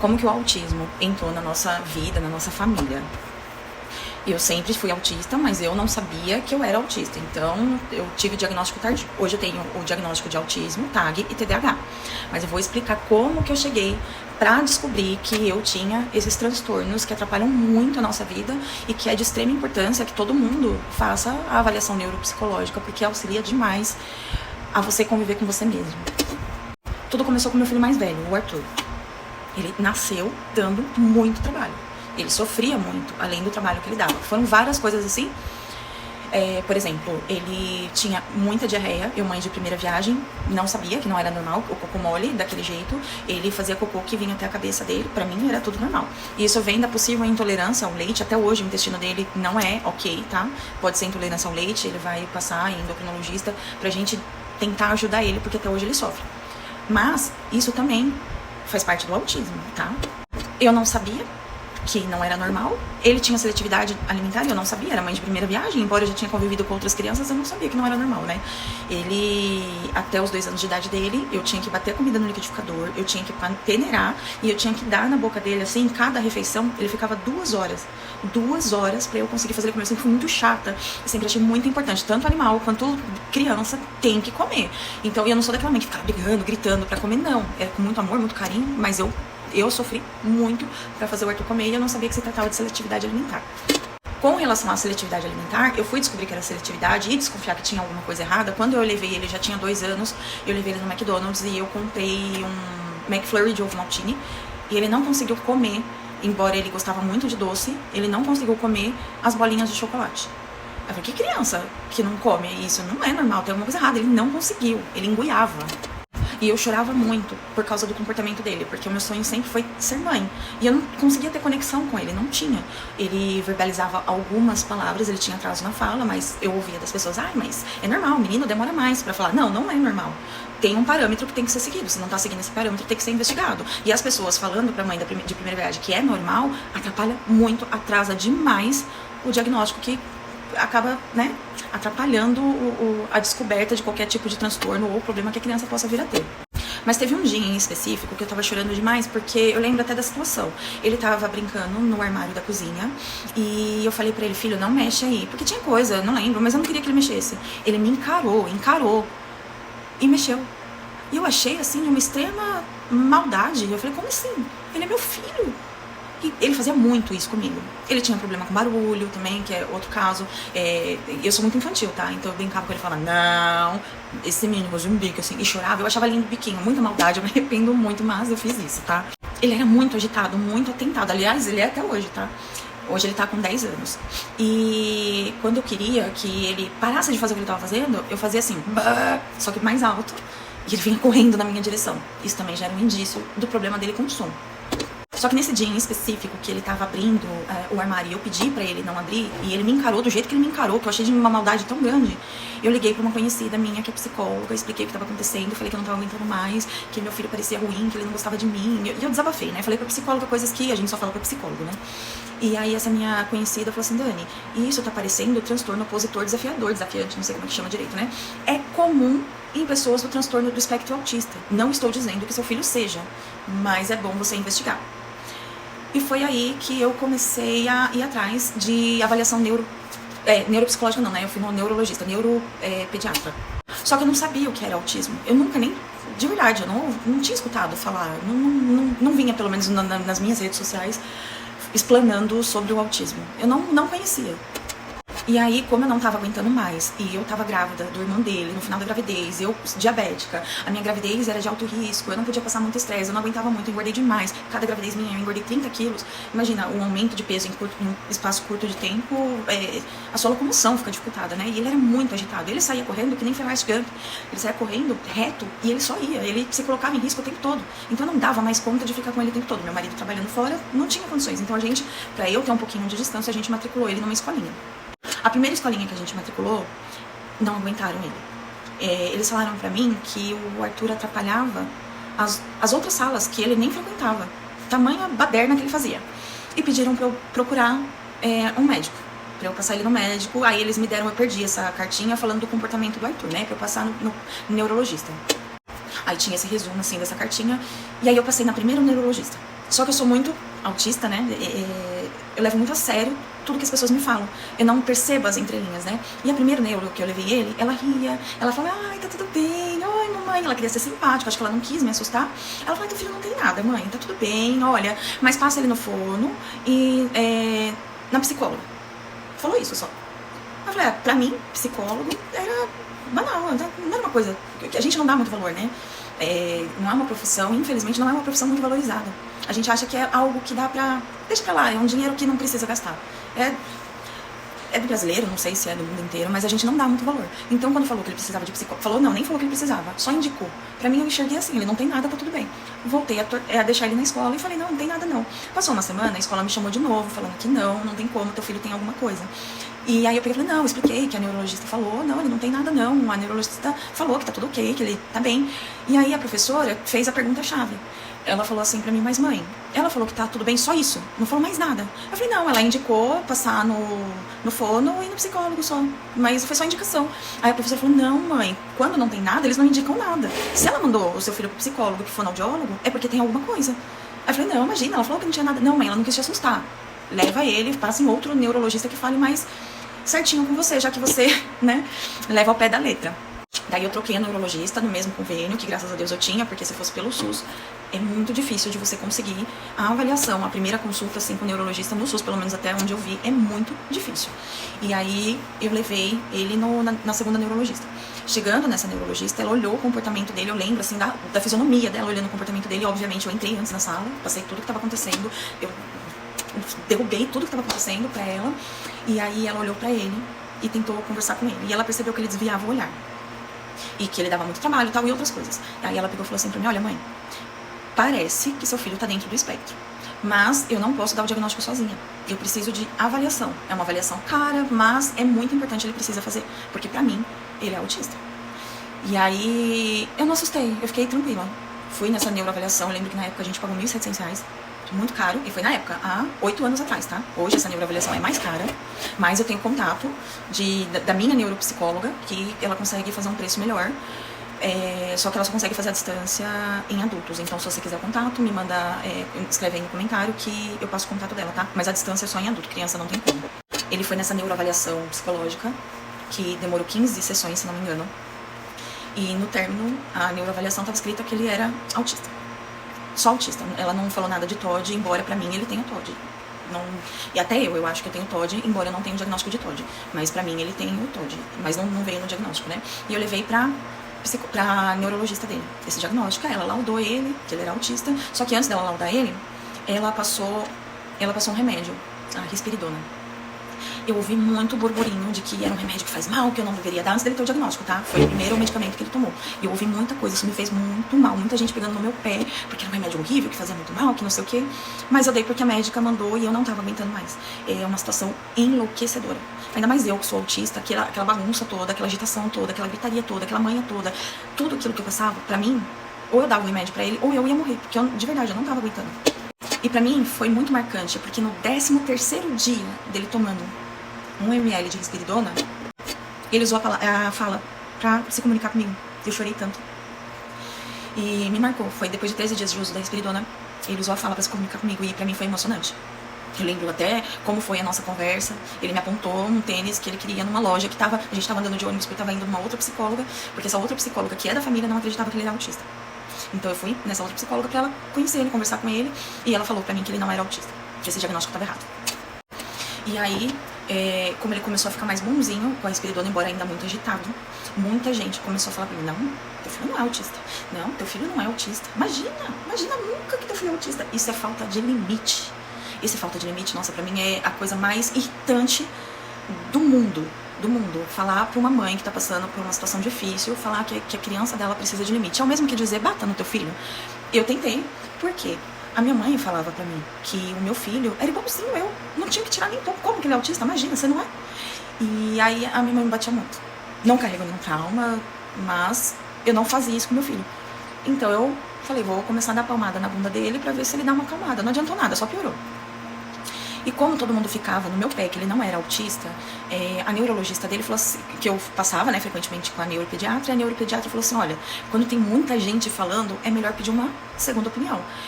Como que o autismo entrou na nossa vida, na nossa família? Eu sempre fui autista, mas eu não sabia que eu era autista. Então, eu tive o diagnóstico tardio. Hoje eu tenho o diagnóstico de autismo, TAG e TDAH. Mas eu vou explicar como que eu cheguei para descobrir que eu tinha esses transtornos que atrapalham muito a nossa vida e que é de extrema importância que todo mundo faça a avaliação neuropsicológica, porque auxilia demais a você conviver com você mesmo. Tudo começou com meu filho mais velho, o Arthur. Ele nasceu dando muito trabalho. Ele sofria muito, além do trabalho que ele dava. Foram várias coisas assim. Por exemplo, ele tinha muita diarreia. Eu, mãe de primeira viagem, não sabia que não era normal o cocô mole daquele jeito. Ele fazia cocô que vinha até a cabeça dele. Pra mim era tudo normal. E isso vem da possível intolerância ao leite. Até hoje o intestino dele não é ok, tá? Pode ser intolerância ao leite. Ele vai passar em endocrinologista pra gente tentar ajudar ele, porque até hoje ele sofre. Mas isso também faz parte do autismo, tá? Eu não sabia que não era normal. Ele tinha seletividade alimentar e eu não sabia, era mãe de primeira viagem, embora eu já tinha convivido com outras crianças, eu não sabia que não era normal, né? Ele, até os 2 anos de idade dele, eu tinha que bater comida no liquidificador, eu tinha que peneirar e eu tinha que dar na boca dele, assim, em cada refeição, ele ficava 2 horas. 2 horas pra eu conseguir fazer ele comer. Eu sempre fui muito chata, eu sempre achei muito importante, tanto animal quanto criança tem que comer. Então, eu não sou daquela mãe que ficava brigando, gritando pra comer, não. Era com muito amor, muito carinho, mas eu sofri muito pra fazer o Arthur comer e eu não sabia que se tratava de seletividade alimentar. Com relação à seletividade alimentar, eu fui descobrir que era seletividade e desconfiar que tinha alguma coisa errada. Quando eu levei ele, já tinha 2 anos, eu levei ele no McDonald's e eu comprei um McFlurry de ovo maltine e ele não conseguiu comer, embora ele gostava muito de doce, ele não conseguiu comer as bolinhas de chocolate. Eu falei, que criança que não come isso? Não é normal, tem alguma coisa errada. Ele não conseguiu, ele engoiava. E eu chorava muito por causa do comportamento dele, porque o meu sonho sempre foi ser mãe. E eu não conseguia ter conexão com ele, não tinha. Ele verbalizava algumas palavras, ele tinha atraso na fala, mas eu ouvia das pessoas, mas é normal, o menino demora mais pra falar. Não, não é normal. Tem um parâmetro que tem que ser seguido. Se não tá seguindo esse parâmetro, tem que ser investigado. E as pessoas falando pra mãe de primeira viagem que é normal, atrapalha muito, atrasa demais o diagnóstico, que acaba, né, atrapalhando a descoberta de qualquer tipo de transtorno ou problema que a criança possa vir a ter. Mas teve um dia em específico que eu tava chorando demais, porque eu lembro até da situação. Ele tava brincando no armário da cozinha e eu falei pra ele, filho, não mexe aí. Porque tinha coisa, eu não lembro, mas eu não queria que ele mexesse. Ele me encarou e mexeu. E eu achei, assim, de uma extrema maldade. Eu falei, como assim? Ele é meu filho. E ele fazia muito isso comigo. Ele tinha problema com barulho também, que é outro caso. Eu sou muito infantil, tá? Então eu brincava com ele e falava, não, esse menino gosta de um bico, assim. E chorava, eu achava lindo o biquinho, muita maldade, eu me arrependo muito, mas eu fiz isso, tá? Ele era muito agitado, muito atentado. Aliás, ele é até hoje, tá? Hoje ele tá com 10 anos. E quando eu queria que ele parasse de fazer o que ele tava fazendo, eu fazia assim, bah, só que mais alto. E ele vinha correndo na minha direção. Isso também já era um indício do problema dele com o som. Só que nesse dia em específico que ele tava abrindo o armário e eu pedi pra ele não abrir, e ele me encarou do jeito que ele me encarou, que eu achei de uma maldade tão grande, eu liguei pra uma conhecida minha que é psicóloga, expliquei o que tava acontecendo, falei que eu não tava aguentando mais, que meu filho parecia ruim, que ele não gostava de mim, e eu desabafei, né? Falei pra psicóloga coisas que a gente só fala pra psicólogo, né? E aí essa minha conhecida falou assim, Dani, isso tá parecendo transtorno opositor desafiante, não sei como é que chama direito, né? É comum em pessoas do transtorno do espectro autista. Não estou dizendo que seu filho seja, mas é bom você investigar. E foi aí que eu comecei a ir atrás de avaliação neuropsicológica, não, né? Eu fui no neurologista, neuropediatra. Só que eu não sabia o que era autismo. Eu nunca nem, de verdade, eu não tinha escutado falar. Não vinha, pelo menos nas minhas redes sociais, explanando sobre o autismo. Eu não conhecia. E aí, como eu não tava aguentando mais, e eu tava grávida do irmão dele, no final da gravidez, eu diabética, a minha gravidez era de alto risco, eu não podia passar muito estresse, eu não aguentava muito, eu engordei demais. Cada gravidez minha eu engordei 30 quilos. Imagina, um aumento de peso em espaço curto de tempo, a sua locomoção fica dificultada, né? E ele era muito agitado, ele saía correndo que nem Forrest Gump, ele saía correndo reto e ele só ia, ele se colocava em risco o tempo todo. Então eu não dava mais conta de ficar com ele o tempo todo. Meu marido trabalhando fora, não tinha condições. Então a gente, pra eu ter um pouquinho de distância, a gente matriculou ele numa escolinha. A primeira escolinha que a gente matriculou, não aguentaram ele. Eles falaram pra mim que o Arthur atrapalhava as outras salas, que ele nem frequentava. Tamanha baderna que ele fazia. E pediram pra eu procurar um médico, pra eu passar ele no médico. Aí eles me deram, eu perdi essa cartinha falando do comportamento do Arthur, né, pra eu passar no neurologista. Aí tinha esse resumo, assim, dessa cartinha. E aí eu passei na primeira neurologista. Só que eu sou muito autista, né? Eu levo muito a sério tudo que as pessoas me falam. Eu não percebo as entrelinhas, né? E a primeira neuro que eu levei ele, ela ria, ela falava, ai, tá tudo bem, ai, mamãe. Ela queria ser simpática, acho que ela não quis me assustar. Ela falou, teu filho não tem nada, mãe, tá tudo bem, olha, mas passa ele no forno e na psicóloga. Falou isso só. Eu falei, pra mim, psicólogo era banal, não era uma coisa que a gente não dá muito valor, né? Não é uma profissão, infelizmente, não é uma profissão muito valorizada. A gente acha que é algo que dá pra... Deixa pra lá, é um dinheiro que não precisa gastar. É do brasileiro, não sei se é do mundo inteiro, mas a gente não dá muito valor. Então, quando falou que ele precisava de psicólogo... Falou, não, nem falou que ele precisava, só indicou. Pra mim, eu enxerguei assim, ele não tem nada, tá tudo bem. Voltei a deixar ele na escola e falei, não tem nada não. Passou uma semana, a escola me chamou de novo, falando que não tem como, teu filho tem alguma coisa. E aí eu peguei e falei, não, eu expliquei que a neurologista falou, não, ele não tem nada não, a neurologista falou que tá tudo ok, que ele tá bem. E aí a professora fez a pergunta-chave. Ela falou assim pra mim, mas mãe, ela falou que tá tudo bem, só isso, não falou mais nada. Eu falei, não, ela indicou passar no fono e no psicólogo só, mas foi só indicação. Aí a professora falou, não mãe, quando não tem nada, eles não indicam nada. Se ela mandou o seu filho pro psicólogo, pro fonoaudiólogo, é porque tem alguma coisa. Aí eu falei, não, imagina, ela falou que não tinha nada. Não mãe, ela não quis te assustar. Leva ele, passa em outro neurologista que fale mais certinho com você, já que você, né, leva ao pé da letra. Daí eu troquei a neurologista no mesmo convênio, que graças a Deus eu tinha, porque se fosse pelo SUS, é muito difícil de você conseguir a avaliação, a primeira consulta assim com o neurologista no SUS, pelo menos até onde eu vi, é muito difícil. E aí eu levei ele na segunda neurologista. Chegando nessa neurologista, ela olhou o comportamento dele, eu lembro assim da fisionomia dela, olhando o comportamento dele. Obviamente eu entrei antes na sala, passei tudo que estava acontecendo, eu derrubei tudo que estava acontecendo pra ela, e aí ela olhou pra ele e tentou conversar com ele, e ela percebeu que ele desviava o olhar e que ele dava muito trabalho e tal, e outras coisas. Aí ela pegou e falou assim pra mim, olha mãe, parece que seu filho tá dentro do espectro, mas eu não posso dar o diagnóstico sozinha, eu preciso de avaliação, é uma avaliação cara, mas é muito importante, ele precisa fazer, porque pra mim, ele é autista. E aí eu não assustei, eu fiquei tranquila, fui nessa neuroavaliação, eu lembro que na época a gente pagou R$1.700, muito caro, e foi na época, há 8 anos atrás, tá? Hoje essa neuroavaliação é mais cara, mas eu tenho contato da minha neuropsicóloga, que ela consegue fazer um preço melhor, só que ela só consegue fazer a distância em adultos. Então, se você quiser contato, me manda, escreve aí no comentário que eu passo o contato dela, tá? Mas a distância é só em adulto, criança não tem como. Ele foi nessa neuroavaliação psicológica, que demorou 15 sessões, se não me engano, e no término, a neuroavaliação estava escrita que ele era autista. Só autista, ela não falou nada de TOD, embora pra mim ele tenha TOD. Não, e até eu acho que eu tenho TOD, embora eu não tenha o diagnóstico de TOD. Mas pra mim ele tem o TOD, mas não veio no diagnóstico, né? E eu levei pra neurologista dele esse diagnóstico, ela laudou ele, que ele era autista, só que antes dela laudar ele, ela passou um remédio, a risperidona. Eu ouvi muito burburinho de que era um remédio que faz mal, que eu não deveria dar antes dele ter o diagnóstico, tá? Foi o primeiro medicamento que ele tomou. E eu ouvi muita coisa, isso me fez muito mal. Muita gente pegando no meu pé, porque era um remédio horrível, que fazia muito mal, que não sei o quê. Mas eu dei porque a médica mandou e eu não tava aguentando mais. É uma situação enlouquecedora. Ainda mais eu, que sou autista, aquela bagunça toda, aquela agitação toda, aquela gritaria toda, aquela manha toda. Tudo aquilo que eu passava, pra mim, ou eu dava um remédio pra ele, ou eu ia morrer. Porque eu, de verdade, eu não tava aguentando. E pra mim foi muito marcante, porque no 13º dia dele tomando 1 ml de risperidona, ele usou a fala pra se comunicar comigo. Eu chorei tanto. E me marcou. Foi depois de 13 dias de uso da risperidona, ele usou a fala pra se comunicar comigo. E pra mim foi emocionante. Eu lembro até como foi a nossa conversa. Ele me apontou um tênis que ele queria numa loja que a gente tava andando de ônibus porque tava indo numa outra psicóloga, porque essa outra psicóloga, que é da família, não acreditava que ele era autista. Então eu fui nessa outra psicóloga pra ela conhecer ele, conversar com ele, e ela falou pra mim que ele não era autista, que esse diagnóstico tava errado. E aí, como ele começou a ficar mais bonzinho com a risperidona, embora ainda muito agitado, muita gente começou a falar pra mim, não, teu filho não é autista. Não, teu filho não é autista. Imagina nunca que teu filho é autista. Isso é falta de limite. Esse falta de limite, nossa, pra mim é a coisa mais irritante do mundo. Falar pra uma mãe que tá passando por uma situação difícil, falar que a criança dela precisa de limite. É o mesmo que dizer, bata no teu filho. Eu tentei, por quê? A minha mãe falava pra mim que o meu filho era igualzinho eu, não tinha que tirar nem pouco. Como que ele é autista? Imagina, você não é? E aí a minha mãe me batia muito. Não carrego nenhum trauma, mas eu não fazia isso com meu filho. Então eu falei, vou começar a dar palmada na bunda dele pra ver se ele dá uma acalmada. Não adiantou nada, só piorou. E como todo mundo ficava no meu pé, que ele não era autista, a neurologista dele falou assim, que eu passava, né, frequentemente com a neuropediatra, e a neuropediatra falou assim, olha, quando tem muita gente falando, é melhor pedir uma segunda opinião.